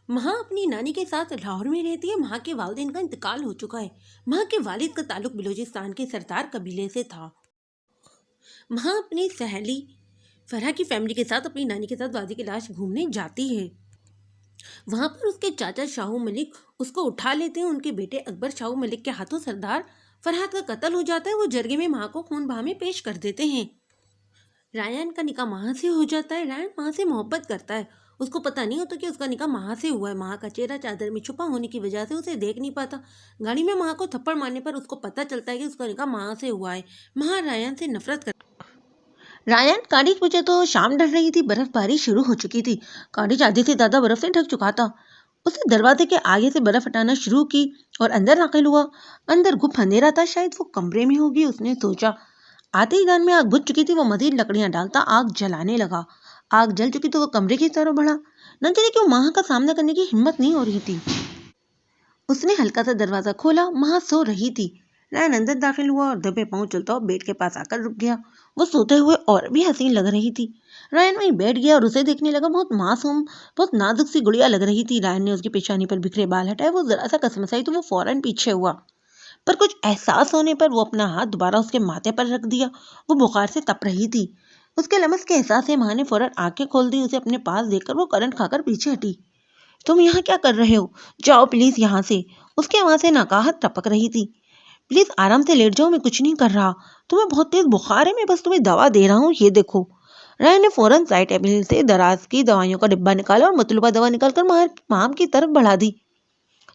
مہا اپنی نانی کے ساتھ لاہور میں رہتی ہے۔ مہا کے والدین کا انتقال ہو چکا ہے۔ مہا کے والد کا تعلق بلوچستان کے سردار قبیلے سے تھا۔ مہا اپنی سہیلی فرح کی فیملی کے ساتھ اپنی نانی کے ساتھ وادی کیلاش گھومنے جاتی ہے۔ وہاں پر اس کے چاچا شاہو ملک اس کو اٹھا لیتے ہیں۔ ان کے بیٹے اکبر شاہو ملک کے ہاتھوں سردار فرحت کا قتل ہو جاتا ہے۔ وہ جرگے میں مہا کو خون بہا میں پیش کر دیتے ہیں۔ رایان کا نکاح مہا سے ہو جاتا ہے۔ رایان مہا سے محبت کرتا ہے۔ اس کو پتہ نہیں ہوتا کہ اس کا نکاح مہا سے ہوا ہے۔ مہا کا چہرہ چادر میں چھپا ہونے کی وجہ سے اسے دیکھ نہیں پاتا۔ گاڑی میں مہا کو تھپڑ مارنے پر اس کو پتہ چلتا ہے کہ اس کا نکاح مہا سے ہوا ہے۔ مہا رایان سے نفرت رایان کالج پہنچے تو شام ڈھل رہی تھی۔ برف باری شروع ہو چکی تھی۔ کالج آدھے سے زیادہ برف سے ڈھک چکا تھا۔ اسے دروازے کے آگے سے برف ہٹانا شروع کی اور اندر داخل ہوا۔ اندر گپ اندھیرا تھا، شاید وہ کمرے میں ہوگی، اس نے سوچا۔ آتے ہی دان میں آگ بجھ چکی تھی۔ وہ مزید لکڑیاں ڈالتا آگ جلانے لگا۔ آگ جل چکی تو وہ کمرے کی طرف بڑھا۔ نہ جانے کیوں مہا کا سامنا کرنے کی ہمت نہیں ہو رہی تھی۔ اس نے ہلکا سا دروازہ کھولا۔ مہا سو رہی تھی۔ رایان اندر داخل ہوا اور دبے پاؤں چلتا ہوا بیڈ کے پاس آ کر رک گیا۔ وہ سوتے ہوئے اور بھی حسین لگ رہی تھی۔ رایان وہیں بیٹھ گیا اور اسے دیکھنے لگا۔ بہت معصوم، بہت نازک سی گڑیا لگ رہی تھی۔ رایان نے اس کی پیشانی پر بکھرے بال ہٹائے۔ وہ ذرا سا کسمسائی تو وہ فوراً پیچھے ہوا، پر کچھ احساس ہونے پر وہ اپنا ہاتھ دوبارہ اس کے ماتھے پر رکھ دیا۔ وہ بخار سے تپ رہی تھی۔ اس کے لمس کے احساس سے مہا نے فوراً آنکھیں کھول دی۔ اسے اپنے پاس دیکھ کر وہ کرنٹ کھا کر پیچھے ہٹی۔ تم یہاں کیا کر رہے ہو؟ جاؤ پلیز یہاں سے۔ اس کی آواز سے ناقاہت ٹپک رہی تھی۔ پلیز آرام سے لیٹ جاؤ، میں کچھ نہیں کر رہا۔ تمہیں بہت تیز بخار ہے، میں بس تمہیں دوا دے رہا ہوں، یہ دیکھو۔ رایان نے فوراً سائڈ ٹیبل سے دراز کی دوائیوں کا ڈبہ نکالا اور مطلوبہ دوا نکال کر مہا کی طرف بڑھا دی۔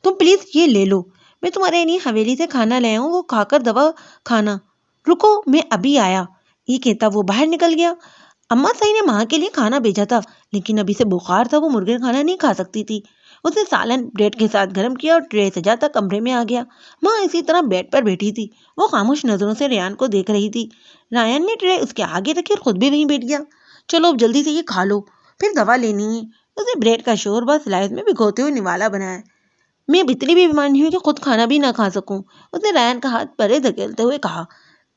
تم پلیز یہ لے لو، میں تمہارے لیے حویلی سے کھانا لے آؤں، وہ کھا کر دوا کھانا۔ رکو، میں ابھی آیا، یہ کہتا وہ باہر نکل گیا۔ اماں صاحب نے مہا کے لیے کھانا بھیجا تھا، لیکن ابھی سے بخار تھا، وہ مرغے کھانا نہیں کھا سکتی تھی۔ اس نے سالن بریڈ کے ساتھ گرم کیا اور ٹرے سجاتا کمرے میں آ گیا۔ مہا اسی طرح بیڈ پر بیٹھی تھی۔ وہ خاموش نظروں سے رایان کو دیکھ رہی تھی۔ رایان نے ٹرے اس کے آگے رکھی اور خود بھی وہیں بیٹھ گیا۔ چلو اب جلدی سے یہ کھا لو، پھر دوا لینی ہے۔ اس نے بریڈ کا شوربہ سلائس میں بھگوتے ہوئے نوالا بنایا۔ میں اب اتنی بھی بیمار نہیں ہوں کہ خود کھانا بھی نہ کھا سکوں، اس نے رایان کا ہاتھ پرے دھکیلتے ہوئے کہا۔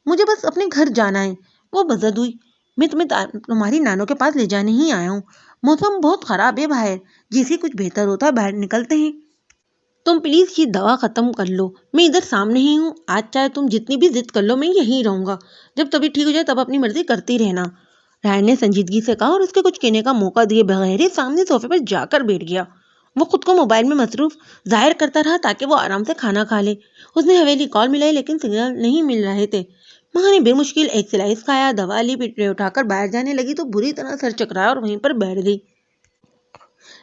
مجھے بس اپنے گھر جانا ہے۔ وہ بزد ہوئی۔ میں تمہیں تمہاری نانوں کے پاس لے جانے ہی آیا ہوں۔ موسم بہت خراب ہے باہر، جیسے کچھ بہتر ہوتا ہے باہر نکلتے ہیں۔ تم پلیز یہ دوا ختم کر لو، میں ادھر سامنے ہی ہوں۔ آج چاہے تم جتنی بھی ضد کر لو، میں یہیں رہوں گا۔ جب طبیعت ٹھیک ہو جائے تب اپنی مرضی کرتی رہنا، رایان نے سنجیدگی سے کہا اور اس کے کچھ کہنے کا موقع دیے بغیر ہی سامنے صوفے پر جا کر بیٹھ گیا۔ وہ خود کو موبائل میں مصروف ظاہر کرتا رہا تاکہ وہ آرام سے کھانا کھا لے۔ اس نے حویلی کال ملائی لیکن سگنل نہیں مل رہے تھے۔ مہا نے بے مشکل ایک سلائس کھایا، دوا لی، پھر ٹرے اٹھا کر باہر جانے لگی تو بری طرح سر چکرایا اور وہیں پر بیٹھ گئی۔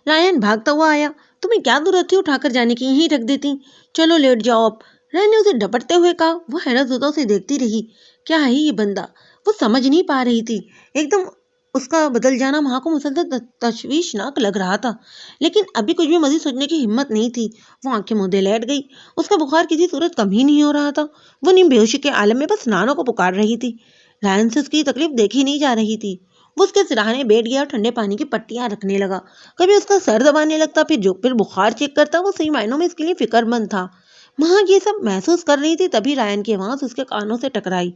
رایان بھاگتا ہوا آیا۔ تمہیں کیا ضرورت تھی اٹھا کر جانے کی، یہیں رکھ دیتی۔ چلو لیٹ جاؤ اب، رایان نے اسے ڈپٹتے ہوئے کہا۔ وہ حیرت زدہ اسے دیکھتی رہی۔ کیا ہے یہ بندہ؟ وہ سمجھ نہیں پا رہی تھی۔ ایک دم اس کا بدل جانا مہا کو مسلسل تشویشناک لگ رہا تھا، لیکن ابھی کچھ بھی مزید سوچنے کی ہمت نہیں تھی۔ وہ آنکھیں مودے لیٹ گئی۔ اس کا بخار کسی صورت کم ہی نہیں ہو رہا تھا۔ وہ نیم بے ہوشی کے عالم میں بس نانوں کو پکار رہی تھی۔ رایان سے اس کی تکلیف دیکھی نہیں جا رہی تھی۔ وہ اس کے سراہنے بیٹھ گیا اور ٹھنڈے پانی کی پٹیاں رکھنے لگا۔ کبھی اس کا سر دبانے لگتا، پھر بخار چیک کرتا۔ وہ صحیح معنوں میں اس کے لیے فکر مند تھا۔ مہا یہ سب محسوس کر رہی تھی، تبھی رایان کی آواز اس کے کانوں سے ٹکرائی۔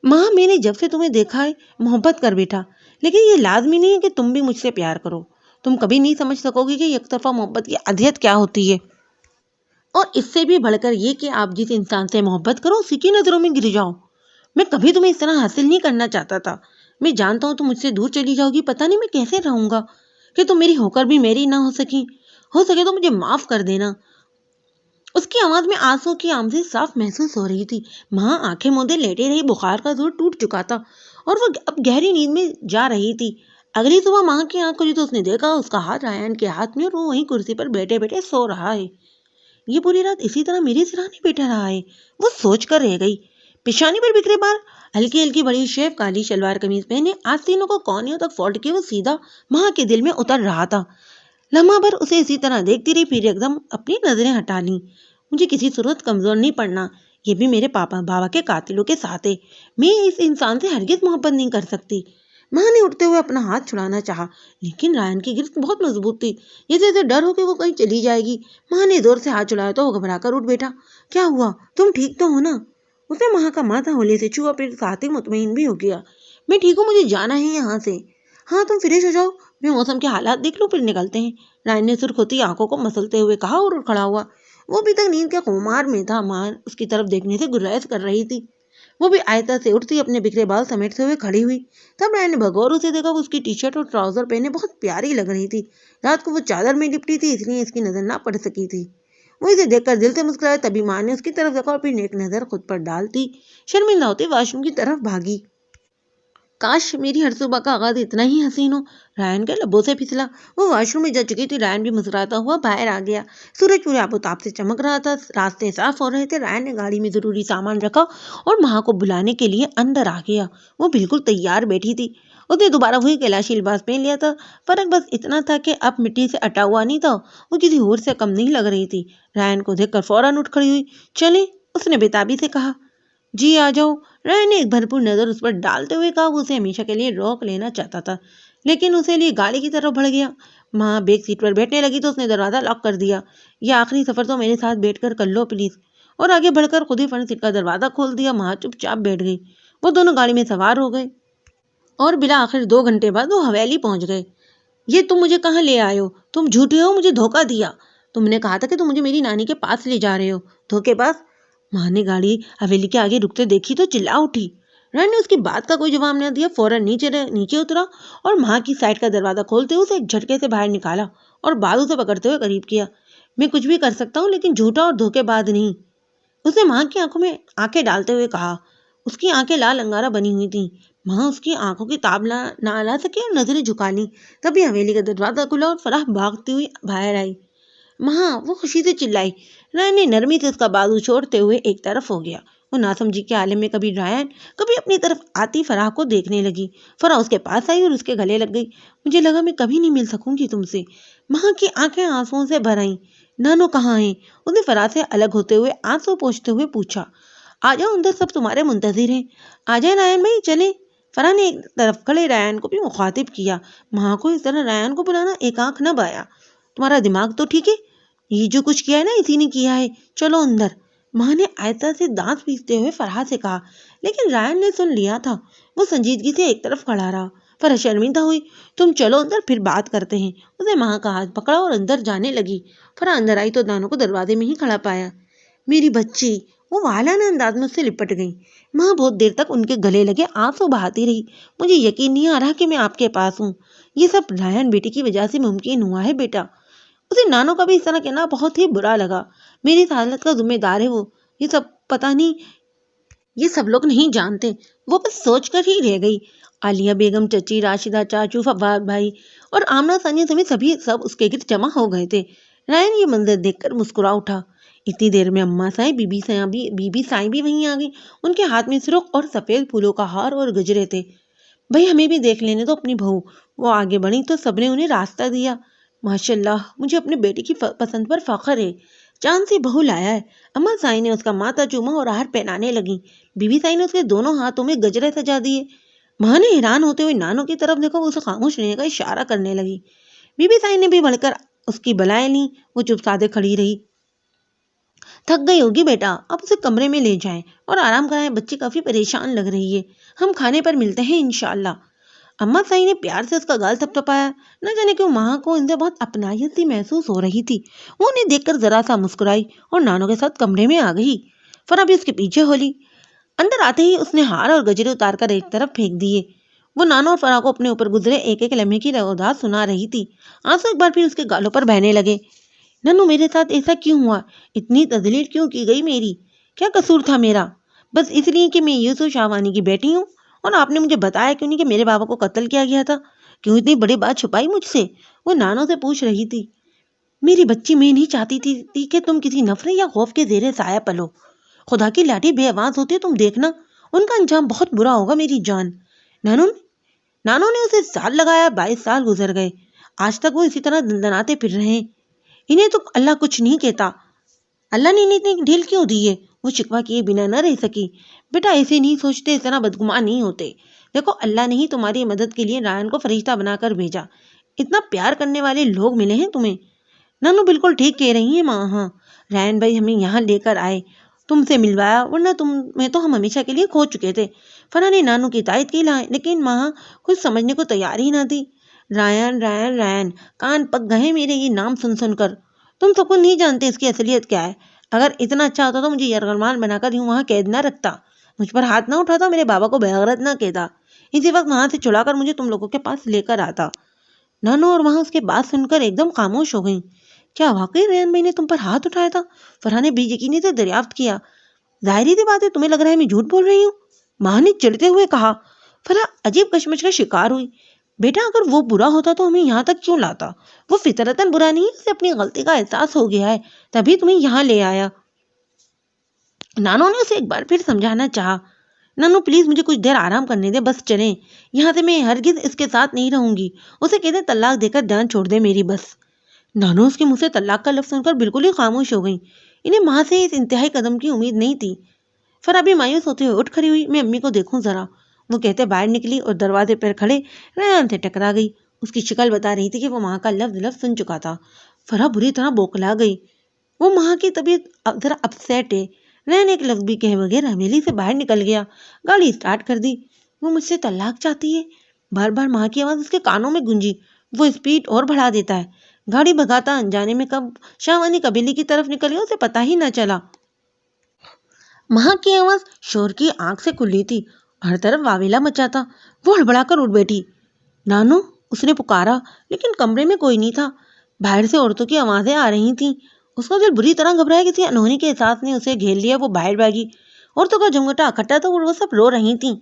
مہا، میں نے جب سے تمہیں دیکھا ہے محبت کر بیٹھا، لیکن یہ لازمی نہیں ہے کہ تم بھی مجھ سے پیار کرو۔ تم کبھی نہیں سمجھ سکو گی کہ یک طرفہ محبت کی اذیت کیا ہوتی ہے، اور اس سے بھی بڑھ کر یہ کہ آپ جس انسان سے محبت کرو اسی کی نظروں میں گر جاؤ۔ میں کبھی تمہیں اس طرح حاصل نہیں کرنا چاہتا تھا۔ میں جانتا ہوں تم مجھ سے دور چلی جاؤ گی، پتہ نہیں میں کیسے رہوں گا کہ تم میری ہو کر بھی میری نہ ہو سکی۔ ہو سکے تو مجھے معاف کر دینا۔ اس کی آواز میں آنسو کی آمیزش صاف محسوس ہو رہی تھی۔ مہا آنکھیں موندے لیٹی رہی۔ بخار کا زور ٹوٹ چکا تھا اور وہ اب گہری نیند میں جا رہی تھی۔ اگلی صبح مہا کی آنکھ کھلی تو اس نے دیکھا اس کا ہاتھ رایان کے ہاتھ میں اور وہ وہیں کرسی پر بیٹھے بیٹھے سو رہا ہے۔ یہ پوری رات اسی طرح میرے سراہنے بیٹھا رہا ہے، وہ سوچ کر رہ گئی۔ پیشانی پر بکھرے بال، ہلکی ہلکی بڑی شیف، کالی شلوار قمیض پہنے، آستینوں کو کونیوں تک فولڈ کیے، وہ سیدھا مہا کے دل میں اتر رہا تھا۔ لمحہ بھر اسے اسی طرح دیکھتی رہی، پھر ایک دم اپنی نظریں ہٹا لیں۔ مجھے کسی صورت کمزور نہیں پڑنا، یہ بھی میرے بابا کے قاتلوں کے ساتھ ہے۔ میں اس انسان سے ہرگز محبت نہیں کر سکتی۔ مہا نے اٹھتے ہوئے اپنا ہاتھ چھڑانا چاہا، لیکن رایان کی گرفت بہت مضبوط تھی، جیسے اسے ڈر ہو کہ وہ کہیں چلی جائے گی۔ مہا نے زور سے ہاتھ چھڑایا تو وہ گھبرا کر اٹھ بیٹھا۔ کیا ہوا؟ تم ٹھیک تو ہو نا؟ اس نے مہا کا ماتھا ہولے سے چھوا، پھر ساتھ ہی مطمئن بھی ہو گیا۔ میں ٹھیک ہوں، مجھے جانا ہے یہاں سے۔ ہاں تم فریش ہو جاؤ، میں موسم کے حالات دیکھ لوں پھر نکلتے ہیں، رائن نے سرخ ہوتی آنکھوں کو مسلتے ہوئے کہا اور کھڑا ہوا۔ وہ ابھی تک نیند کے خمار میں تھا، ماں اس کی طرف دیکھنے سے گریز کر رہی تھی۔ وہ بھی آہستہ سے اٹھتی اپنے بکھرے بال سمیٹتے ہوئے کھڑی ہوئی۔ تب رائن نے بغور اسے دیکھا، وہ اس کی ٹی شرٹ اور ٹراؤزر پہنے بہت پیاری لگ رہی تھی۔ رات کو وہ چادر میں لپٹی تھی، اس لیے اس کی نظر نہ پڑ سکی تھی۔ وہ اسے دیکھ کر دل سے مسکرائے، تبھی ماں نے اس کی طرف دیکھا اور پھر ایک نظر خود پر ڈالتی شرمندہ ہوتے واش روم کی طرف بھاگی۔ کاش میری ہر صبح کا آغاز اتنا ہی حسین ہو، رائن کے لبوں سے پھسلا۔ وہ واش روم میں جا چکی تھی، رائن بھی مسکراتا ہوا باہر آ گیا۔ سورج پورے آب و تاب سے چمک رہا تھا، راستے صاف ہو رہے تھے۔ رائن نے گاڑی میں ضروری سامان رکھا اور ماں کو بلانے کے لیے اندر آ گیا۔ وہ بالکل تیار بیٹھی تھی، اس نے دوبارہ وہی کیلاشی لباس پہن لیا تھا، فرق بس اتنا تھا کہ اب مٹی سے اٹا ہوا نہیں تھا۔ وہ کسی اور سے کم نہیں لگ رہی تھی۔ رائن کو دیکھ کر فوراً اٹھ کھڑی ہوئی۔ چلیں، اس نے بےتابی سے کہا۔ جی آ جاؤ، رائن نے ایک بھرپور نظر اس پر ڈالتے ہوئے کہا۔ وہ اسے ہمیشہ کے لیے روک لینا چاہتا تھا، لیکن اسے لیے گاڑی کی طرف بڑھ گیا۔ ماں بیک سیٹ پر بیٹھنے لگی تو اس نے دروازہ لاک کر دیا۔ یہ آخری سفر تو میرے ساتھ بیٹھ کر لو پلیز، اور آگے بڑھ کر خود ہی فرنٹ سیٹ کا دروازہ کھول دیا۔ ماں چپ چاپ بیٹھ گئی۔ وہ دونوں گاڑی میں سوار ہو گئے اور بالآخر 2 گھنٹے بعد وہ حویلی پہنچ گئے۔ یہ تم مجھے کہاں لے آئے ہو؟ تم جھوٹے ہو، مجھے دھوکہ دیا۔ تم نے کہا تھا کہ تم مجھے میری نانی کے پاس لے جا رہے ہو، دھوکے باز۔ ماں نے گاڑی حویلی کے آگے رکتے دیکھی تو چلا اٹھی۔ رائن نے اس کی بات کا کوئی جواب نہ دیا، فوراً نیچے اترا اور ماں کی سائڈ کا دروازہ کھولتے ہوئے اسے ایک جھٹکے سے باہر نکالا اور بازو سے پکڑتے ہوئے قریب کیا۔ میں کچھ بھی کر سکتا ہوں لیکن جھوٹا اور دھوکے باز نہیں، اس نے ماں کی آنکھوں میں آنکھیں ڈالتے ہوئے کہا۔ اس کی آنکھیں لال انگارہ بنی ہوئی تھیں۔ ماں اس کی آنکھوں کی تاب نہ لا سکی اور نظریں جھکا لیں۔ تبھی حویلی کا دروازہ کھلا اور فرح بھاگتی ہوئی باہر آئی۔ ماں، وہ خوشی سے چلائی۔ رائن نے نرمی سے اس کا بازو چھوڑتے ہوئے ایک طرف ہو گیا۔ وہ ناسمجھی کے عالم میں کبھی رائن کبھی اپنی طرف آتی فرح کو دیکھنے لگی۔ فرح اس کے پاس آئی اور اس کے گلے لگ گئی۔ مجھے لگا میں کبھی نہیں مل سکوں گی تم سے۔ ماں کی آنکھیں آنسوؤں سے بھر آئیں۔ نانو کہاں ہیں؟ اس نے فرح سے الگ ہوتے ہوئے آنسو پوچھتے ہوئے پوچھا۔ آ جاؤ اندر، سب تمہارے منتظر ہیں۔ آ جائیں رائن بھائی، چلیں۔ فرح نے ایک طرف کھڑے رائن کو بھی مخاطب کیا۔ ماں کو اس طرح رائن کو بلانا ایک آنکھ نہ بایا۔ تمہارا دماغ تو ٹھیک ہے؟ یہ جو کچھ کیا ہے نا اسی نے کیا ہے، چلو اندر۔ ماں نے آہستہ سے دانت پیستے ہوئے فرح سے کہا، لیکن رائن نے سن لیا تھا۔ وہ سنجیدگی سے ایک طرف کھڑا رہا۔ فرح شرمندہ ہوئی۔ تم چلو اندر، پھر بات کرتے ہیں۔ اس نے ماں کا ہاتھ پکڑا اور اندر جانے لگی۔ فرح اندر آئی تو دانوں کو دروازے میں ہی کھڑا پایا۔ میری بچی، وہ والانہ انداز میں اس سے لپٹ گئی۔ ماں بہت دیر تک ان کے گلے لگے آنسو بہاتی رہی۔ مجھے یقین نہیں آ رہا کہ میں آپ کے پاس ہوں۔ یہ سب رائن بیٹی کی وجہ سے ممکن ہوا ہے بیٹا۔ اسے نانو کا بھی اس طرح کہنا بہت ہی برا لگا۔ میری اس حالت کا ذمہ دار ہے وہ۔ یہ سب پتہ نہیں، یہ سب لوگ نہیں جانتے۔ وہ بس سوچ کر ہی رہ گئی۔ عالیہ بیگم، چچی، راشدہ، چاچو، فواد بھائی اور آمنہ ثانیہ سمیت سب اس کے گرد جمع ہو گئے تھے۔ رائن یہ منظر دیکھ کر مسکرا اٹھا۔ اتنی دیر میں اماں سائیں، بی بی سائیں بھی وہیں آ گئی۔ ان کے ہاتھ میں سرخ اور سفید پھولوں کا ہار اور گجرے تھے۔ بھائی ہمیں بھی دیکھ لینے دو اپنی بہو۔ وہ آگے بڑھی تو سب نے انہیں راستہ دیا۔ ماشاءاللہ، مجھے اپنے بیٹے کی پسند پر فخر ہے، چاند سی بہو لایا ہے۔ اماں سائیں نے اس کا ماتھا چوما اور ہار پہنانے لگی۔ بی بی سائیں نے اس کے دونوں ہاتھوں میں گجرے سجا دیے۔ ماں نے حیران ہوتے ہوئے نانو کی طرف دیکھا، وہ اسے خاموش رہنے کا اشارہ کرنے لگی۔ بی بی سائیں نے بھی بڑھ کر اس کی بلائیں لیں۔ وہ چپ سادے کھڑی رہی۔ تھک گئی ہوگی بیٹا، اب اسے کمرے میں لے جائیں اور آرام کرائیں، بچی کافی پریشان لگ رہی ہے۔ ہم کھانے پر ملتے ہیں انشاءاللہ۔ اماں سائیں نے پیار سے اس کا گال تھپتھپایا۔ نہ جانے کیوں ماں کو ان سے بہت اپنائیت سی محسوس ہو رہی تھی۔ وہ انہیں دیکھ کر ذرا سا مسکرائی اور نانو کے ساتھ کمرے میں آ گئی۔ فرح بھی اس کے پیچھے ہو لی۔ اندر آتے ہی اس نے ہار اور گجرے اتار کر ایک طرف پھینک دیے۔ وہ نانو اور فرح کو اپنے اوپر گزرے ایک ایک لمحے کی روایات سنا رہی تھی۔ آنسو ایک بار پھر اس کے گالوں پر بہنے لگے۔ ننو، میرے ساتھ ایسا کیوں ہوا؟ اتنی تذلیل کیوں کی گئی میری؟ کیا قصور تھا میرا؟ بس اس لیے کہ میں یوسف شاہوانی کی بیٹی ہوں اور آپ نے مجھے بتایا کیوں نہیں کہ میرے بابا کو قتل کیا گیا تھا؟ کیوں اتنی بڑی بات چھپائی مجھ سے؟ وہ نانو سے پوچھ رہی تھی۔ میری بچی، میں نہیں چاہتی تھی کہ تم کسی نفرت یا خوف کے زیر سایہ پلو۔ خدا کی لاٹھی بے آواز ہوتی ہے، تم دیکھنا ان کا انجام بہت برا ہوگا میری جان۔ نانو نے اسے سال لگایا، 22 سال گزر گئے، آج تک وہ اسی طرح دندناتے پھر رہے ہیں۔ انہیں تو اللہ کچھ نہیں کہتا۔ اللہ نے انہیں اتنی ڈھیل کیوں دی ہے؟ وہ شکوہ کیے بنا نہ رہ سکی۔ بیٹا ایسے نہیں سوچتے، اس طرح بدگمان نہیں ہوتے۔ دیکھو، اللہ نے ہی تمہاری مدد کے لیے رائن کو فرشتہ بنا کر بھیجا۔ اتنا پیار کرنے والے لوگ ملے ہیں تمہیں۔ نانو بالکل ٹھیک کہہ رہی ہیں ماں۔ ہاں، رائن بھائی ہمیں یہاں لے کر آئے، تم سے ملوایا، ورنہ تمہیں تو ہم ہمیشہ کے لیے کھو چکے تھے۔ فرح نے نانو کی تائید کی، لیکن ماں کچھ سمجھنے کو تیار ہی نہ تھی۔ رایان رایان رایان، کان پک گئے میرے یہ نام سن سن کر۔ تم سب کو نہیں جانتے اس کی اصلیت کیا ہے۔ اگر اتنا اچھا ہوتا تو مجھے یرغمال بنا کر یوں وہاں قید نہ رکھتا، مجھ پر ہاتھ نہ اٹھاتا، میرے بابا کو بےغیرت نہ کہتا، اسی وقت وہاں سے چھڑا کر مجھے تم لوگوں کے پاس لے کر آتا۔ نانو اور وہاں اس کے بات سن کر ایک دم خاموش ہو گئیں۔ کیا واقعی ریان بھائی نے تم پر ہاتھ اٹھایا تھا؟ فرح نے بے یقینی سے دریافت کیا۔ ظاہری سی بات ہے تمہیں لگ رہا ہے میں جھوٹ بول رہی ہوں، ماں نے چڑھتے ہوئے کہا۔ فرح عجیب کشمکش کا شکار ہوئی۔ بیٹا اگر وہ برا ہوتا تو ہمیں یہاں تک کیوں لاتا؟ وہ فطرتاً برا نہیں ہے، اسے اپنی غلطی کا احساس ہو گیا ہے، تبھی تمہیں یہاں لے آیا۔ نانو نے اسے ایک بار پھر سمجھانا چاہا۔ نانو پلیز مجھے کچھ دیر آرام کرنے دے، بس چلیں یہاں سے، میں ہرگز اس کے ساتھ نہیں رہوں گی، اسے کہتے طلاق دے کر جان چھوڑ دے میری بس۔ نانو اس کے منہ سے طلاق کا لفظ سن کر بالکل ہی خاموش ہو گئیں۔ انہیں ماں سے اس انتہائی قدم کی امید نہیں تھی۔ فرح بھی مایوس ہوتے ہوئے اٹھ کھڑی ہوئی۔ میں امی کو دیکھوں ذرا، وہ کہتے باہر نکلی اور دروازے پر کھڑے ریان سے ٹکرا گئی۔ اس کی شکل بتا رہی تھی کہ وہ ماں کا لفظ لفظ سن چکا تھا۔ فرح بری طرح بوکھلا گئی۔ وہ ماں کی طبیعت ذرا اپسیٹ ہے۔ ریان ایک لفظ بھی کہے بغیر حویلی سے باہر نکل گیا، گاڑی اسٹارٹ کر دی۔ وہ مجھ سے طلاق چاہتی ہے، بار بار ماں کی آواز اس کے کانوں میں گونجی۔ وہ اسپیڈ اور بڑھا دیتا ہے، گاڑی بھگاتا انجانے میں کب شاہوانی قبیلے کی طرف نکل گیا اسے پتہ ہی نہ چلا۔ ماں کی آواز شور کی آنکھ سے کھلی تھی، ہر طرف واویلا مچا تھا۔ وہ ہڑبڑا کر اٹھ بیٹھی۔ نانو، اس نے پکارا، لیکن کمرے میں کوئی نہیں تھا۔ باہر سے عورتوں کی آوازیں آ رہی تھیں۔ اس کا دل بری طرح گھبرایا، کسی انہونی کے احساس نے اسے گھیر لیا۔ وہ باہر بھاگی، عورتوں کا جمگٹا اکٹھا تھا اور وہ سب رو رہی تھیں۔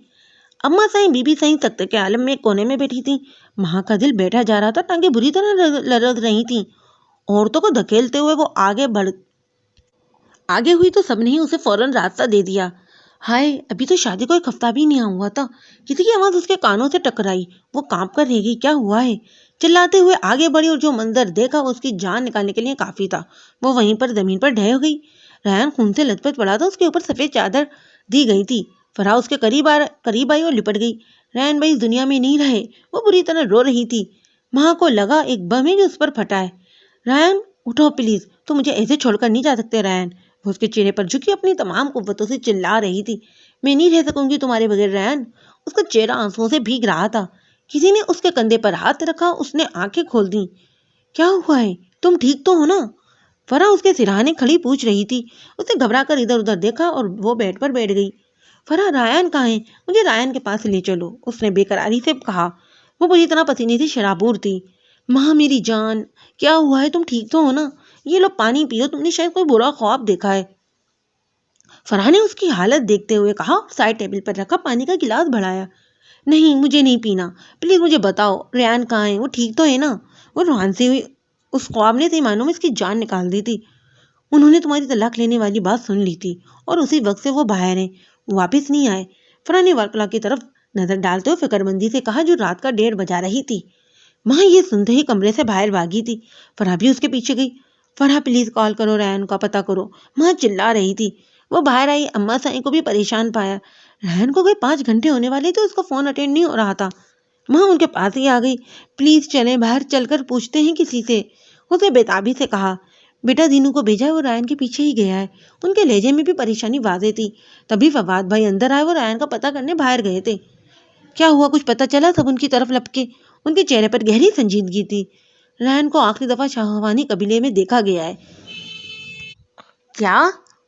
اماں سائیں بی بی سائیں سکتے کے عالم میں ایک کونے میں بیٹھی تھیں۔ ماں کا دل بیٹھا جا رہا تھا، ٹانگیں بری طرح لرز رہی تھیں۔ عورتوں کو دھکیلتے ہوئے وہ آگے ہوئی تو سب نے ہی اسے فوراً راستہ دے دیا۔ ہائے، ابھی تو شادی کو ایک ہفتہ بھی نہیں ہوا تھا، کسی کی آواز اس کے کانوں سے ٹکرائی۔ وہ کانپ کر رہ گئی، کیا ہوا ہے؟ چلاتے ہوئے آگے بڑھی اور جو منظر دیکھا وہ اس کی جان نکالنے کے لیے کافی تھا۔ وہ وہیں پر زمین پر ڈھہ گئی۔ ریان خون سے لت پت پڑا تھا، اس کے اوپر سفید چادر دی گئی تھی۔ فرح اس کے قریب آئی اور لپٹ گئی۔ ریان بھائی اس دنیا میں نہیں رہے، وہ بری طرح رو رہی تھی۔ ماں کو لگا ایک بم ہے جو اس پر پھٹا ہے۔ ریان اٹھو پلیز، تم مجھے ایسے چھوڑ کر نہیں جا سکتے ریان۔ وہ اس کے چہرے پر جھکی اپنی تمام قوتوں سے چلا رہی تھی۔ میں نہیں رہ سکوں گی تمہارے بغیر ریان۔ اس کا چہرہ آنسوؤں سے بھیگ رہا تھا۔ کسی نے اس کے کندھے پر ہاتھ رکھا، اس نے آنکھیں کھول دیں۔ کیا ہوا ہے؟ تم ٹھیک تو ہو نا؟ فرح اس کے سرہانے کھڑی پوچھ رہی تھی۔ اس نے گھبرا کر ادھر ادھر دیکھا اور وہ بیڈ پر بیٹھ گئی۔ فرح، رایان کہاں ہے؟ مجھے رایان کے پاس لے چلو، اس نے بے قراری سے کہا۔ وہ بری طرح پسینے سے شرابور تھی۔ ماں میری جان، کیا ہوا ہے؟ تم ٹھیک تو ہو نا؟ یہ لو پانی پیو، تم نے شاید کوئی برا خواب دیکھا ہے۔ فرح نے اس کی حالت دیکھتے ہوئے کہا اور سائڈ ٹیبل پر رکھا پانی کا گلاس بڑھایا۔ نہیں، مجھے نہیں پینا، پلیز مجھے بتاؤ ریان کہاں ہے؟ وہ ٹھیک تو ہے نا؟ وہ روحان سے ہوئی، اس خواب نے تی معنوں میں اس کی جان نکال دی تھی۔ انہوں نے تمہاری طلاق لینے والی بات سن لی تھی اور اسی وقت سے وہ باہر ہیں، واپس نہیں آئے۔ فرح نے ورکلا کی طرف نظر ڈالتے ہوئے فکر مندی سے کہا، جو رات کا 1:30 بجا رہی تھی۔ ماں یہ سنتے ہی کمرے سے باہر بھاگی تھی۔ فرح بھی اس کے پیچھے گئی۔ فرح پلیز کال کرو، ریان کا پتہ کرو، ماں چلا رہی تھی۔ وہ باہر آئی، اماں سائیں کو بھی پریشان پایا۔ ریان کو گئے 5 گھنٹے ہونے والے تھے، اس کا فون اٹینڈ نہیں ہو رہا تھا۔ ماں ان کے پاس ہی آ گئی۔ پلیز چلیں، باہر چل کر پوچھتے ہیں کسی سے، اسے بےتابی سے کہا۔ بیٹا دینو کو بھیجا ہے، وہ ریان کے پیچھے ہی گیا ہے۔ ان کے لہجے میں بھی پریشانی واضح تھی۔ تبھی فواد بھائی اندر آئے، وہ ریان کا پتہ کرنے باہر گئے تھے۔ کیا ہوا، کچھ پتہ چلا؟ سب ان کی طرف لپکے، ان کے چہرے پر گہری سنجیدگی تھی۔ ریان کو آخری دفعہ شاہوانی قبیلے میں دیکھا گیا ہے۔ کیا؟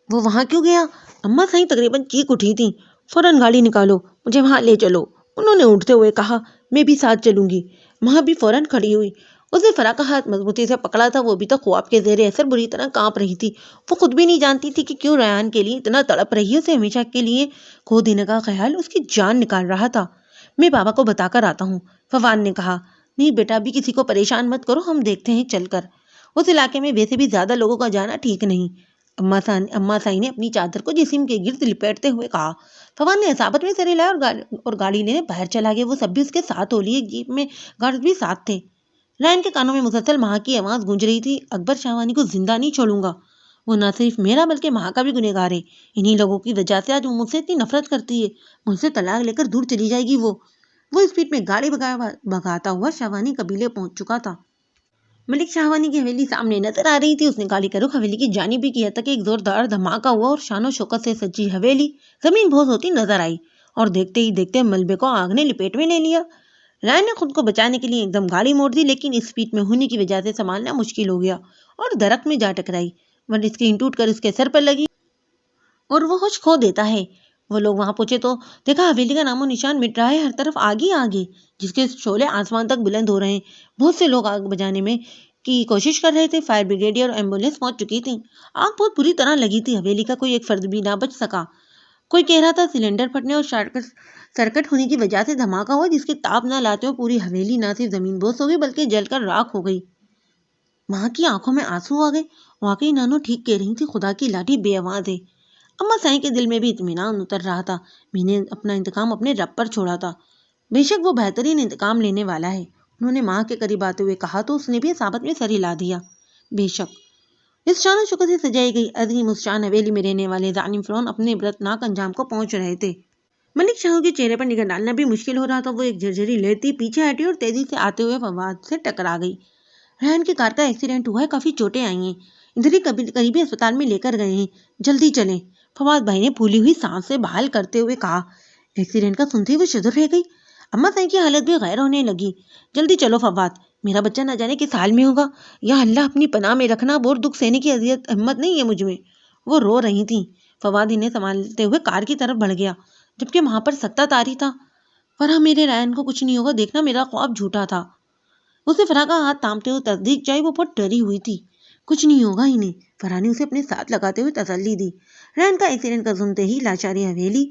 وہ وہاں کیوں گیا؟ اماں سائیں تقریباً چیخ اٹھی تھیں۔ فوراً گاڑی نکالو، مجھے وہاں لے چلو، انہوں نے اٹھتے ہوئے کہا۔ میں بھی ساتھ چلوں گی۔ ماں بھی فوراً کھڑی ہوئی۔ اس نے فرح کا ہاتھ مضبوطی سے پکڑا تھا، وہ بھی تو خواب کے زیر اثر بری طرح کانپ رہی تھی۔ وہ خود بھی نہیں جانتی تھی کہ کیوں ریان کے لیے اتنا تڑپ رہی ہے، اسے ہمیشہ کے لیے کھو دینے کا خیال اس کی جان نکال رہا تھا۔ میں بابا کو بتا کر آتا ہوں، فواد نے کہا۔ نہیں بیٹا، ابھی کسی کو پریشان مت کرو، ہم دیکھتے ہیں چل کر۔ اس علاقے میں ویسے بھی زیادہ لوگوں کا جانا ٹھیک نہیں، اماں سائی نے اپنی چادر کو جسم کے گرد لپیٹتے ہوئے کہا۔ فواد نے اصابت میں سر ہلایا اور گاڑی لینے باہر چلا گیا۔ وہ سب بھی اس کے ساتھ ہو لیے، ایک جیپ میں گارڈ بھی ساتھ تھے۔ ریان کے کانوں میں مسلسل ماں کی آواز گونج رہی تھی، اکبر شاہوانی کو زندہ نہیں چھوڑوں گا، وہ نہ صرف میرا بلکہ ماں کا بھی گنہگار ہے۔ انہی لوگوں کی وجہ سے آج وہ مجھ سے اتنی نفرت کرتی ہے، مجھ سے طلاق لے کر دور چلی جائے گی۔ وہ اسپیڈ میں گاڑی بھگاتا ہوا شاہوانی قبیلے پہنچ چکا تھا۔ ملک شاہوانی کی حویلی سامنے نظر آ رہی تھی۔ اس نے گاڑی کا رخ حویلی کی جانب بھی کیا تھا کہ ایک زوردار دھماکہ ہوا اور شان و شوکت سے سجی حویلی زمین بوس ہوتی نظر آئی اور دیکھتے ہی دیکھتے ملبے کو آگ نے لپیٹ میں لے لیا۔ رائن نے خود کو بچانے کے لیے ایک دم گاڑی موڑ دی، لیکن اس اسپیڈ میں ہونے کی وجہ سے سنبھالنا مشکل ہو گیا اور درخت میں جا ٹکرائی۔ ون اسکرین ٹوٹ کر اس کے سر پر لگی اور وہ ہوش کھو دیتا ہے۔ وہ لوگ وہاں پہنچے تو دیکھا حویلی کا نام و نشان مٹ رہا ہے، ہر طرف آگ ہی آگ ہے جس کے شعلے آسمان تک بلند ہو رہے ہیں۔ بہت سے لوگ آگ بجھانے میں کی کوشش کر رہے تھے، فائر بریگیڈ اور ایمبولینس پہنچ چکی تھی۔ آگ بہت بری طرح لگی تھی، حویلی کا کوئی ایک فرد بھی نہ بچ سکا۔ کوئی کہہ رہا تھا سلنڈر پھٹنے اور سرکٹ ہونے کی وجہ سے دھماکہ ہوا، جس کی تاب نہ لاتے ہوئے پوری حویلی نہ صرف زمین بوس ہو گئی بلکہ جل کر راکھ ہو گئی۔ ماں کی آنکھوں میں آنسو آ گئے۔ واقعی نانو ٹھیک کہہ رہی تھی، خدا کی لاٹھی بے آواز ہے۔ اما سائیں کے دل میں بھی اطمینان اتر رہا تھا، میں نے اپنا انتقام اپنے رب پر چھوڑا تھا، بے شک وہ بہترین انتقام لینے والا ہے۔ انہوں نے ماں کے قریب آتے ہوئے کہا تو اس نے بھی ثابت میں سر ہلا دیا۔ بے شک۔ اس شان و شوکت سے سجائی گئی عظیم اس شان حویلی میں رہنے والے ظالم فرعون اپنے عبرتناک انجام کو پہنچ رہے تھے۔ ملک شاہو کے چہرے پر نگاہ ڈالنا بھی مشکل ہو رہا تھا۔ وہ ایک جھرجھری لیتی پیچھے ہٹی اور تیزی سے آتے ہوئے فواد سے ٹکرا گئی۔ ریحان کی کار کا ایکسیڈنٹ ہوا ہے، کافی چوٹیں آئی ہیں، ادھر ہی قریبی اسپتال میں لے کر گئے ہیں، جلدی چلیں۔ فواد بھائی نے پھولی ہوئی سانس سے بحال کرتے ہوئے کہا۔ ایکسیڈنٹ کا سنتے ہی وہ شدر رہ گئی۔ اما سائیں کی حالت بھی غیر ہونے لگی۔ جلدی چلو فواد، میرا بچہ نہ جانے کس حال میں ہوگا، یا اللہ اپنی پناہ میں رکھنا، اور دکھ سہنے کی ہمت نہیں ہے مجھ میں۔ وہ رو رہی تھیں۔ فواد انہیں سنبھالتے ہوئے کار کی طرف بڑھ گیا، جبکہ وہاں پر سکتہ طاری تھا۔ فرح میرے رائن کو کچھ نہیں ہوگا، دیکھنا میرا خواب جھوٹا تھا۔ اسے فرح کا ہاتھ تھامتے ہوئے تصدیق چاہی، وہ بہت ڈری ہوئی تھی۔ کچھ نہیں ہوگا انہیں، فرح نے اسے اپنے ساتھ لگاتے ہوئے تسلی دی۔ رائن کا ایکسیڈنٹ کا سنتے ہی لاچاری حویلی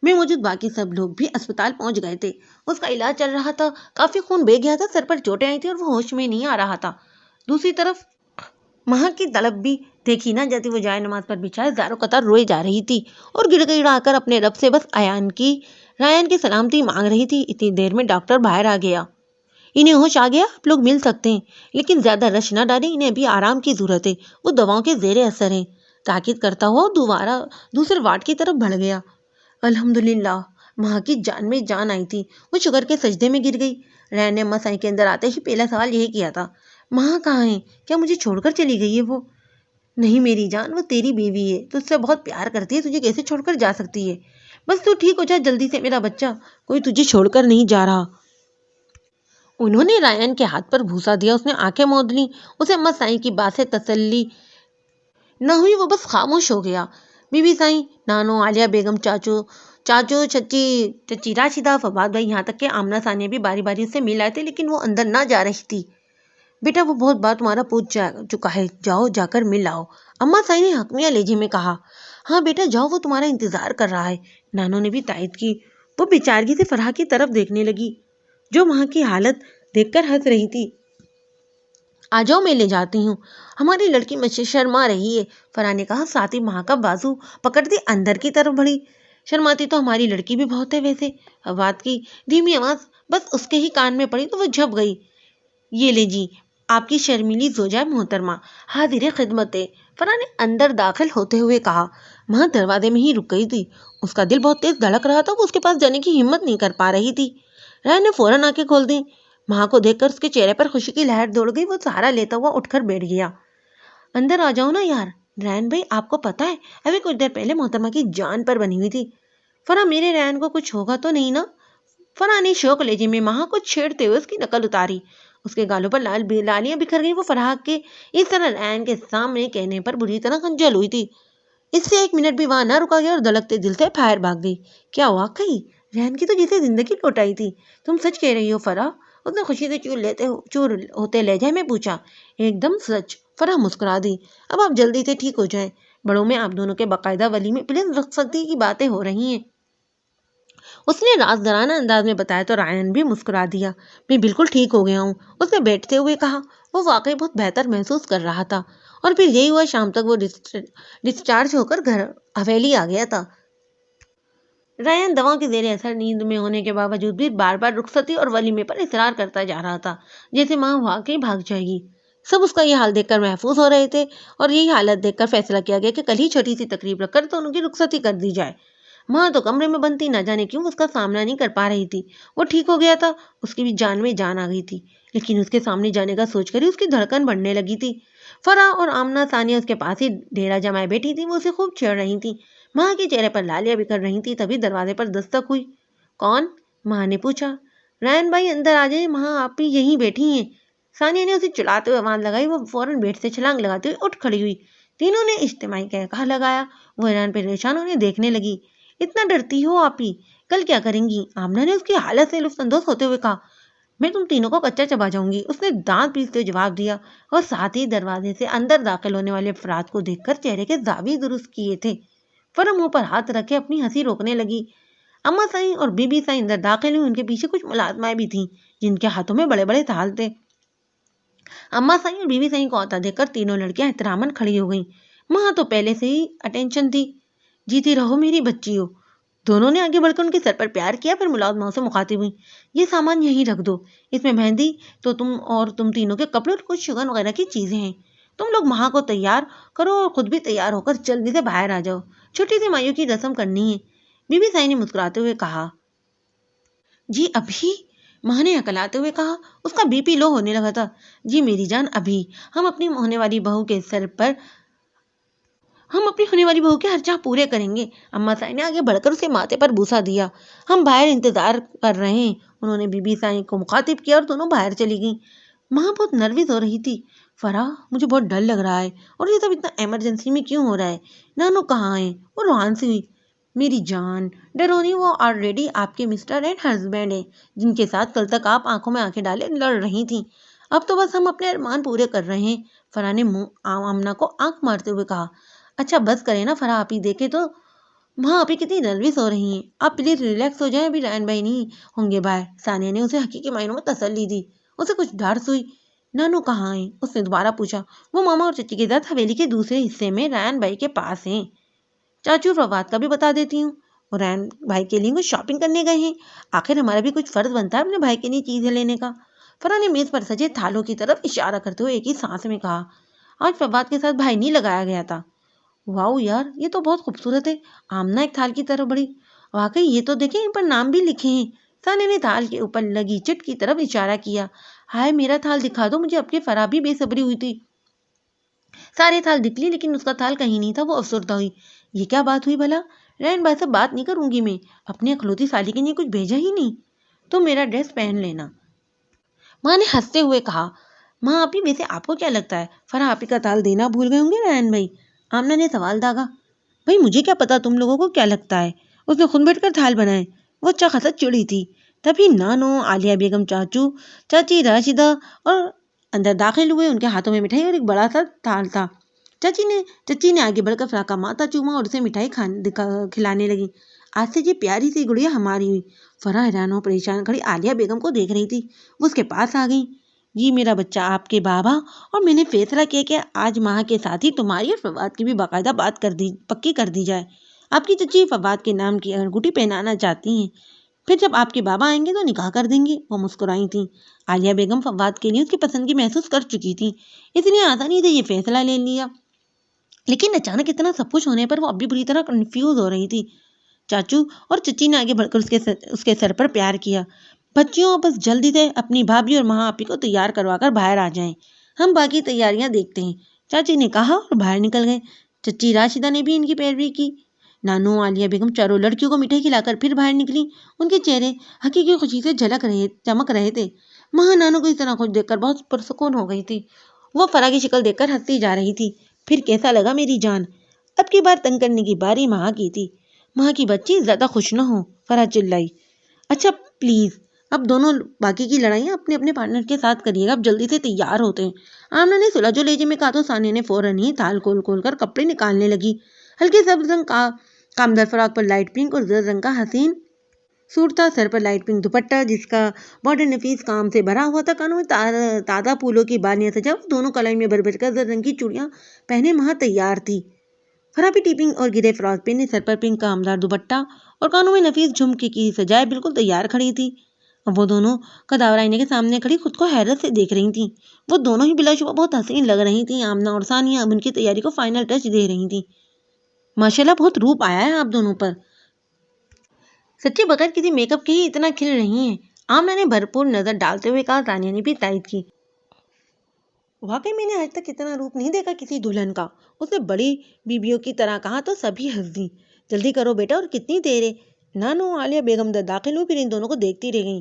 میں موجود باقی سب لوگ بھی اسپتال پہنچ گئے تھے۔ اس کا علاج چل رہا تھا، کافی خون بہہ گیا تھا، سر پر چوٹیں آئی تھی اور وہ ہوش میں نہیں آ رہا تھا۔ دوسری طرف ماں کی طلب بھی دیکھی نہ جاتی، وہ جائے نماز پر بچھائے زاروں قطار روئے جا رہی تھی اور گڑ گڑا کر اپنے رب سے بس رایان کی سلامتی مانگ رہی تھی۔ اتنی دیر میں ڈاکٹر باہر آ گیا۔ انہیں ہوش آ گیا، آپ لوگ مل سکتے ہیں، لیکن زیادہ رش نہ ڈالیں، انہیں ابھی آرام کی ضرورت ہے، وہ دواؤں کے زیر اثر ہیں۔ تاکید کرتا ہوا دوسرے وارڈ کی طرف بڑھ گیا۔ الحمدللہ، ماں کی جان میں جان آئی تھی، وہ شکر کے سجدے میں گر گئی۔ رین نے اما سائیں کے اندر آتے ہی پہلا سوال یہی کیا تھا، ماں کہاں ہے؟ کیا مجھے چھوڑ کر چلی گئی ہے وہ؟ نہیں میری جان، وہ تیری بیوی ہے، تجھ سے بہت پیار کرتی ہے، تجھے کیسے چھوڑ کر جا سکتی ہے؟ بس تو ٹھیک ہو جا جلدی سے میرا بچہ، کوئی تجھے چھوڑ کر نہیں جا رہا۔ انہوں نے رایان کے ہاتھ پر بھوسا دیا، اس نے آنکھیں موند لیں۔ اسے اما سائیں کی بات سے تسلی نہ ہوئی، وہ بس خاموش ہو گیا۔ بی بی سائیں، نانو، عالیہ بیگم، چاچو، چچی راشدہ، فواد بھائی، یہاں تک کہ آمنہ ثانیہ بھی باری باری سے مل آئے تھے، لیکن وہ اندر نہ جا رہی تھی۔ بیٹا وہ بہت بار تمہارا پوچھ چکا ہے، جاؤ جا کر مل آؤ، اما سائیں نے حکمیہ لہجے میں کہا۔ ہاں بیٹا جاؤ، وہ تمہارا انتظار کر رہا ہے، نانو نے بھی تائید کی۔ وہ بیچارگی سے فرح کی طرف دیکھنے لگی، جو وہاں کی حالت دیکھ کر ہنس رہی تھی۔ آ جاؤ میں لے جاتی ہوں، ہماری لڑکی مجھ سے شرما رہی ہے، فرح نے کہا، ساتھ ہی ماں کا بازو پکڑتی اندر کی طرف بڑھی۔ شرماتی تو ہماری لڑکی بھی بہت ہے ویسے، فواد کی دھیمی آواز بس اس کے ہی کان میں پڑی تو وہ جھپ گئی۔ یہ لے جی، آپ کی شرمیلی زوجہ محترمہ، حاضر خدمت ہے، فرح نے اندر داخل ہوتے ہوئے کہا۔ ماں دروازے میں ہی رک گئی تھی، اس کا دل بہت تیز دھڑک رہا تھا، وہ اس کے پاس جانے کی ہمت نہیں کر پا رہی تھی۔ رائن نے فوراً آنکھیں کھول دیں۔ ماں کو دیکھ کر اس کے چہرے پر خوشی کی لہر دوڑ گئی، وہ سہارا لیتا ہوا اٹھ کر بیٹھ گیا۔ اندر آ جاؤ نا یار، رائن بھائی آپ کو پتا ہے ابھی کچھ دیر پہلے محترمہ کی جان پر بنی ہوئی تھی۔ فرح میرے رائن کو کچھ ہوگا تو نہیں نا؟ فرح نے شوق لہجے میں ماں کو چھیڑتے ہوئے اس کی نقل اتاری۔ اس کے گالوں پر لالیاں بکھر گئی، وہ فرح کے اس طرح رائن کے سامنے کہنے پر بری طرح خجل ہوئی تھی۔ اس سے ایک منٹ بھی وہاں نہ رکا گیا اور دھڑکتے دل سے باہر بھاگ گئی۔ کیا واقعی رائن کی تو جسے زندگی لوٹ آئی تھی، تم سچ کہہ رہی ہو فرح؟ اس نے خوشی سے چور ہوتے لہجے میں پوچھا۔ ایک دم سچ، فرح مسکرا دی۔ اب آپ جلدی سے ٹھیک ہو جائیں، بڑوں میں آپ دونوں کے باقاعدہ ولی میں پلیز رکھ سکتی کی باتیں ہو رہی ہیں، اس نے رازدارانہ انداز میں بتایا تو رائن بھی مسکرا دیا۔ میں بالکل ٹھیک ہو گیا ہوں، اس نے بیٹھتے ہوئے کہا۔ وہ واقعی بہت بہتر محسوس کر رہا تھا، اور پھر یہی ہوا شام تک وہ ڈسچارج ہو کر گھر حویلی آ گیا تھا۔ رائن دواؤں کے زیر اثر نیند میں ہونے کے باوجود بھی بار بار رخصتی اور ولیمے پر اصرار کرتا جا رہا تھا، جیسے ماں واقعی بھاگ جائے گی۔ سب اس کا یہ حال دیکھ کر محفوظ ہو رہے تھے، اور یہی حالت دیکھ کر فیصلہ کیا گیا کہ کل ہی چھوٹی سی تقریب رکھ کر تو ان کی رخصتی کر دی جائے۔ ماں تو کمرے میں بند تھی، نہ جانے کیوں اس کا سامنا نہیں کر پا رہی تھی۔ وہ ٹھیک ہو گیا تھا، اس کی بھی جان میں جان آ گئی تھی، لیکن اس کے سامنے جانے کا سوچ کر ہی اس کی دھڑکن بڑھنے لگی تھی۔ فرح اور آمنہ ثانیہ اس کے پاس ہی ڈیرا جمائے بیٹھی تھی، وہ اسے خوب چھیڑ رہی تھی، ماں کے چہرے پر لالیاں بکھر رہی تھی۔ تبھی دروازے پر دستک ہوئی۔ کون؟ ماں نے پوچھا۔ رائن بھائی اندر آ جائیں، ماں آپ بھی یہیں بیٹھی ہیں۔ ثانیہ نے اسے چلاتے ہوئے آواز لگائی۔ وہ فوراً بیڈ سے چھلانگ لگاتے ہوئے اٹھ کھڑی ہوئی۔ تینوں نے اجتماعی کہا لگایا۔ وہ حیران پریشان انہیں دیکھنے لگی۔ اتنا ڈرتی ہو آپ ہی، کل کیا کریں گی؟ آمنہ نے اس کی حالت سے لطف اندوز ہوتے ہوئے کہا۔ میں تم تینوں کو کچا چبا جاؤں گی، اس نے دانت پیستے ہوئے جواب دیا، اور ساتھ ہی دروازے سے اندر داخل ہونے والے افراد کو دیکھ کر چہرے کے زاویے درست کیے تھے۔ فرح منہ پر ہاتھ رکھے اپنی ہنسی روکنے لگی۔ اماں سائیں اور بی بی سائیں اندر داخل ہوئی۔ ان کے پیچھے کچھ ملازمائیں بھی تھیں جن کے ہاتھوں میں بڑے بڑے تھال تھے۔ اماں سائیں اور بی بی سائیں کو آتا دیکھ کر تینوں لڑکیاں احتراماً کھڑی ہو گئیں۔ ماں تو پہلے سے ہی اٹینشن تھی۔ جیتی رہو میری بچیوں۔ دونوں نے آگے بڑھ کر ان کے سر پر پیار کیا، پھر ملازموں سے مخاطب ہوئی، یہ سامان یہیں رکھ دو، اس میں مہندی تو تم تینوں کے کپڑے اور کچھ شگن وغیرہ کی چیزیں ہیں۔ تم لوگ ماں کو تیار کرو اور خود بھی تیار ہو کر جلدی سے باہر آ جاؤ، چھوٹی سی مائیوں کی رسم کرنی ہے۔ بی بی سائیں نے مسکراتے ہوئے کہا۔ جی ابھی؟ ماں نے ہکلاتے ہوئے کہا۔ اس کا بی پی لو ہونے لگا تھا۔ جی میری جان ابھی، ہم اپنی ہونے والی بہو کے ہر چاہ پورے کریں گے۔ اماں سائیں نے آگے بڑھ کر اسے ماتھے پر بوسہ دیا۔ ہم باہر انتظار کر رہے ہیں۔ انہوں نے بی بی سائیں کو مخاطب کیا اور دونوں باہر چلی گئیں۔ ماں بہت نروس ہو رہی تھی۔ فرح مجھے بہت ڈر لگ رہا ہے، اور یہ سب اتنا ایمرجنسی میں کیوں ہو رہا ہے؟ نانو کہاں ہیں؟ وہ روحان سے ہوئی۔ میری جان ڈرو نہیں، وہ آلریڈی آپ کے مسٹر اینڈ ہسبینڈ ہیں، جن کے ساتھ کل تک آپ آنکھوں میں آنکھیں ڈالے لڑ رہی تھیں۔ اب تو بس ہم اپنے ارمان پورے کر رہے ہیں۔ فرح نے آمنہ کو آنکھ مارتے ہوئے کہا۔ اچھا بس کریں نا فرح، آپ ہی دیکھیں تو ماں آپ ہی کتنی نروس ہو رہی ہیں، آپ پلیز ریلیکس ہو جائیں، ابھی رائن بھائی نہیں ہوں گے باہر۔ ثانیہ نے اسے حقیقی معنوں میں تسلی دی۔ اسے کچھ ڈھارس ہوئی۔ نانو کہاں ہیں؟ اس نے دوبارہ پوچھا۔ وہ ماما اور چچی کے ساتھ حویلی کے دوسرے حصے میں رائن بھائی کے پاس ہیں۔ چاچو فواد کا بھی بتا دیتی ہوں، وہ رائن بھائی کے لیے کچھ شاپنگ کرنے گئے ہیں، آخر ہمارا بھی کچھ فرض بنتا ہے اپنے بھائی کے لیے چیزیں لینے کا۔ فرح نے میز پر سجے تھالوں کی طرف اشارہ کرتے ہوئے ایک ہی سانس میں کہا۔ آج فواد کے ساتھ بھائی نہیں لگایا گیا تھا۔ واؤ یار، یہ تو بہت خوبصورت ہے۔ آمنہ ایک تھال کی طرف بڑھی۔ واقعی یہ تو دیکھیں، ان پر نام بھی لکھے ہیں۔ ثانیہ نے تھال کے اوپر لگی چٹ کی طرف اشارہ کیا۔ ہائے میرا تھال دکھا دو مجھے، اب کی فرح بھی بے صبری ہوئی تھی۔ سارے تھال دکھ لی لیکن اس کا تھال کہیں نہیں تھا۔ وہ افسردہ ہوئی۔ یہ کیا بات ہوئی بھلا؟ رائن بھائی سے بات نہیں کروں گی میں، اپنی اکلوتی سالی کے لیے کچھ بھیجا ہی نہیں۔ تو میرا ڈریس پہن لینا، ماں نے ہنستے ہوئے کہا۔ ماں آپ ہی ویسے آپ کو کیا لگتا ہے فرح آپ ہی کا تھال دینا بھول گئے ہوں گے رائن بھائی؟ آمنہ نے سوال داغا۔ بھائی مجھے کیا پتا تم لوگوں کو کیا لگتا ہے، اس نے خود بیٹھ کر تھال بنائے۔ وہ اچھا خاصا چڑی تھی۔ تبھی نانو، عالیہ بیگم، چاچو، چاچی راشدہ اور اندر داخل ہوئے۔ ان کے ہاتھوں میں مٹھائی اور ایک بڑا سا تھال تھا۔ چچی نے آگے بڑھ کر فرح کا ماتھا چوما اور اسے مٹھائی کھلانے لگی۔ آج سے یہ پیاری سی گڑیا ہماری ہوئی۔ فرح حیران و پریشان کھڑی عالیہ بیگم کو دیکھ رہی تھی۔ وہ اس کے پاس آ گئی۔ جی میرا بچہ آپ کے بابا، اور میں نے فیصلہ کیا کہ آج ماں کے ساتھ ہی تمہاری اور فواد کی بھی باقاعدہ بات پکی کر دی جائے۔ آپ کی چچی فواد کے نام کی انگوٹھی پہنانا چاہتی ہیں، پھر جب آپ کے بابا آئیں گے تو نکاح کر دیں گے۔ وہ مسکرائی تھیں۔ عالیہ بیگم فواد کے لیے اس کی پسندگی محسوس کر چکی تھی، اس لیے آسانی سے یہ فیصلہ لے لیا، لیکن اچانک اتنا سب کچھ ہونے پر وہ اب بھی بری طرح کنفیوز ہو رہی تھی۔ چاچو اور چچی نے آگے بڑھ کر اس کے سر پر پیار کیا۔ بچیوں بس جلدی سے اپنی بھابھی اور ماں آپی کو تیار کروا کر باہر آ جائیں، ہم باقی تیاریاں دیکھتے ہیں، چاچی نے کہا اور باہر نکل گئے۔ چچی راشدہ نے بھی ان کی پیروی کی۔ نانو، عالیہ بیگم چاروں لڑکیوں کو مٹھائی کھلا کر پھر باہر نکلی۔ ان کے چہرے حقیقی خوشی سے چمک رہے تھے۔ ماں نانو کو اس طرح خوش دیکھ کر بہت پرسکون ہو گئی تھی۔ وہ فرح کی شکل دیکھ کر ہنستی جا رہی تھی۔ پھر کیسا لگا میری جان؟ اب کی بار تنگ کرنے کی باری ماں کی تھی۔ ماں کی بچی زیادہ خوش نہ ہو، فرح چلائی۔ اچھا پلیز، اب دونوں باقی کی لڑائیاں اپنے اپنے پارٹنر کے ساتھ کریے گا، اب جلدی سے تیار ہوتے ہیں۔ آمنہ نے سلجھ و لہجے میں کہا تو ثانیہ نے فوراً ہی تھال کھول کر کپڑے نکالنے لگی۔ ہلکے سبز رنگ کا کامدار فراق پر لائٹ پنک اور زرد رنگ کا حسین سوٹ تھا، سر پر لائٹ پنک دوپٹہ جس کا بارڈر نفیس کام سے بھرا ہوا تھا، کانوں میں تازہ پھولوں کی بالیاں سجا، دونوں کلائی میں بھر بھر کر زرد رنگ کی چوڑیاں پہنے ماں تیار تھی۔ فرح بھی ٹی پنک اور گرے فراق پہنے، سر پر پنک کامدار دوپٹہ اور کانوں میں نفیس جھمکے کی سجائے بالکل تیار کھڑی تھی۔ اب وہ دونوں قداور آئینے کے سامنے کھڑی خود کو حیرت سے دیکھ رہی تھیں۔ وہ دونوں ہی بلا شبہ بہت حسین لگ رہی تھیں۔ آمنہ اور ثانیہ اب ان کی تیاری کو فائنل ٹچ دے رہی تھیں۔ ماشاءاللہ بہت روپ آیا ہے آپ دونوں پر، سچی بغیر کسی میک اپ کے ہی اتنا کھل رہی ہیں، آمنہ نے بھرپور نظر ڈالتے ہوئے کہا۔ ثانیہ نے بھی تائید کی۔ واقعی میں نے آج تک اتنا روپ نہیں دیکھا کسی دلہن کا، اس نے بڑی بیبیوں کی طرح کہا تو سبھی ہنس دیں۔ جلدی کرو بیٹا، اور کتنی دیر ہے؟ نانو، عالیہ بیگم داخل ہوئی، پھر ان دونوں کو دیکھتی رہ گئیں۔